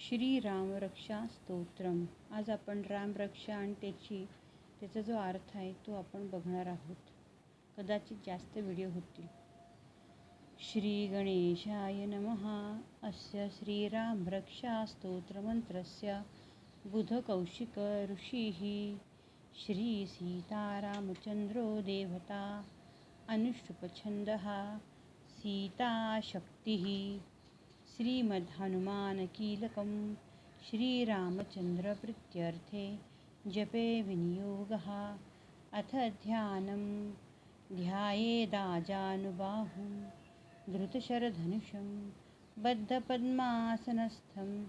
श्री राम रक्षा स्तोत्रम. आज आपण राम रक्षा आणि त्याचा जो अर्थ आहे तो आपण बघणार आहोत. कदाचित जास्त व्हिडिओ होतील. श्री गणेशाय नमः. अस्य श्रीराम रक्षा स्तोत्रमंत्रस्य बुधकौशिक ऋषिः श्री सीतारामचंद्रो देवता अनुष्टुप्छन्दः सीता शक्तिः श्रीमद्हनुमानकीलकं श्रीरामचन्द्रप्रीत्यर्थे जपे विनियोगः. अथ ध्यानं ध्यायेदाजानुबाहुं धृतशरधनुषं बद्धपद्मासनस्थं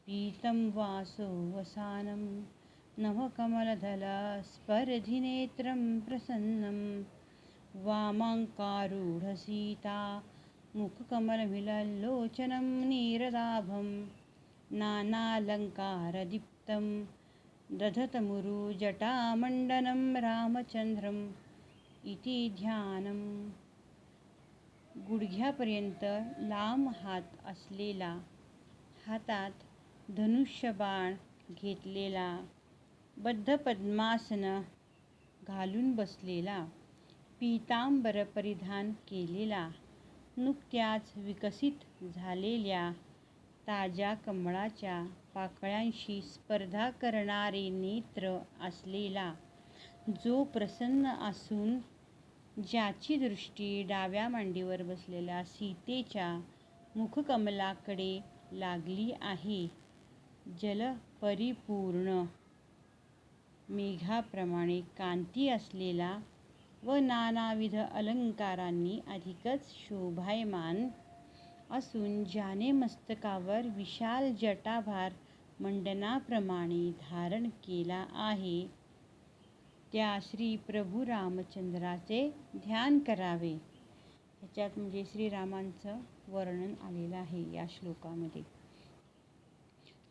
पीतं वासोवसानं नवकमलदलस्पर्धिनेत्रं प्रसन्नं वामाङ्कारूढसीता मुखकमलमिलल्लोचनं नीरदाभं नानालङ्कारदीप्तं दधतमुरुजटामण्डनं रामचन्द्रम् इति ध्यानं. गुडघ्यापर्यंत लांब हात असलेला, हातात धनुष्यबाण घेतलेला, बद्ध पद्मासन घालून बसलेला, पीतांबर परिधान केलेला, नुकत्याच विकसित झालेल्या ताज्या कमळाच्या पाकळ्यांशी स्पर्धा करणारे नेत्र असलेला, जो प्रसन्न असून ज्याची दृष्टी डाव्या मांडीवर बसलेल्या सीतेच्या मुखकमलाकडे लागली आहे, जलपरिपूर्ण मेघाप्रमाणे कांती असलेला व नानाविध अलंकारांनी अधिकच शोभायमान असून, ज्याने मस्तकावर विशाल जटाभार मंडनाप्रमाणे धारण केला आहे, त्या श्री प्रभू रामचंद्राचे ध्यान करावे. ह्याच्यात म्हणजे श्रीरामांचं वर्णन आलेलं आहे या श्लोकामध्ये.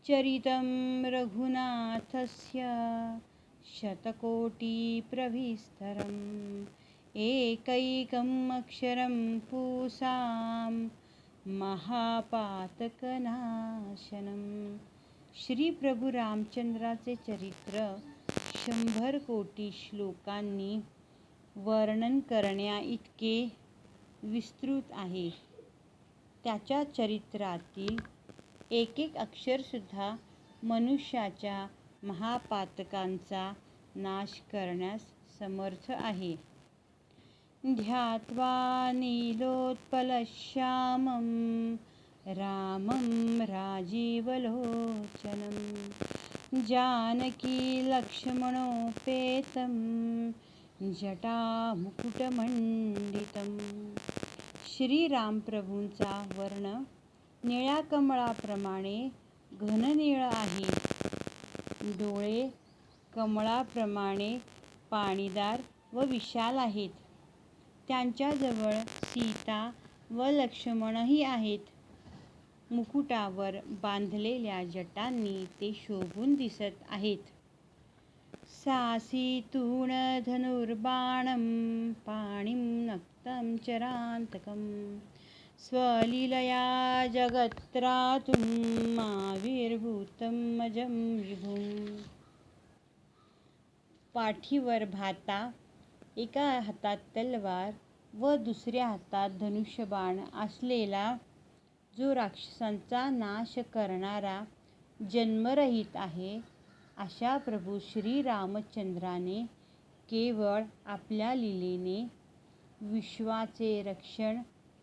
चरितं रघुनाथस्य शतकोटिप्रविस्तरम् एकैकम् अक्षरं पूसां महापातकनाशनम्. श्री प्रभू रामचंद्राचे चरित्र 100 कोटी श्लोकांनी वर्णन करण्या इतके विस्तृत आहे. त्याच्या चरित्रातील एक अक्षरसुद्धा मनुष्याच्या महापातकांचा नाश करण्यास समर्थ आहे. ध्यात्वा नीलोत्पलश्यामं रामं राजीवलोचनं जानकी लक्ष्मणोपेतं जटामुकुटमण्डितं. श्री रामप्रभूंचा वर्ण निळ्या कमळाप्रमाणे घननीळ आहे. डोळे कमळाप्रमाणे पाणीदार व विशाल आहेत. त्यांच्याजवळ सीता व लक्ष्मणही आहेत. मुकुटावर बांधलेल्या जटांनी ते शोभून दिसत आहेत. सासीतूण धनुर्बाणं पाणिं नक्तं चरान्तकं स्वलीलया जगत्रातुम् आविर्भूतम् अजं विभुम्. पाठीवर भाता, एका हातात तलवार व दुसऱ्या हातात धनुष्यबाण असलेला, जो राक्षसांचा नाश करणारा जन्मरहित आहे, अशा प्रभू श्री रामचंद्राने केवळ आपल्या लीलेने विश्वाचे रक्षण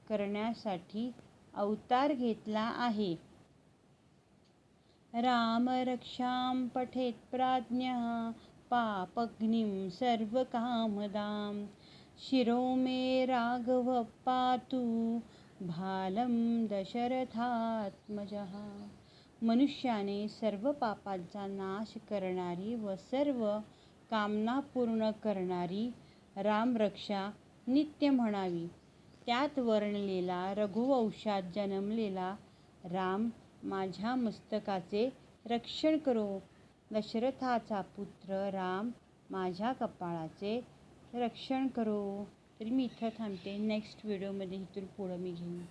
करण्यासाठी अवतार घेतला आहे. राम रक्षां पठेत् प्राज्ञः पापग्निं सर्वकामदां शिरो मे राघव पातु भालं दशरथात्मजः. मनुष्याने सर्व पापांचा नाश करणारी व सर्व कामना पूर्ण करणारी रामरक्षा नित्य म्हणावी. त्यात वर्णलेला रघुवंशात जन्मलेला राम माझ्या मस्तकाचे रक्षण करो. दशरथाचा पुत्र राम माझ्या कपाळाचे रक्षण करो. तर मी इथं थांबते. नेक्स्ट व्हिडिओमध्ये इथून पुढं मी घेईन.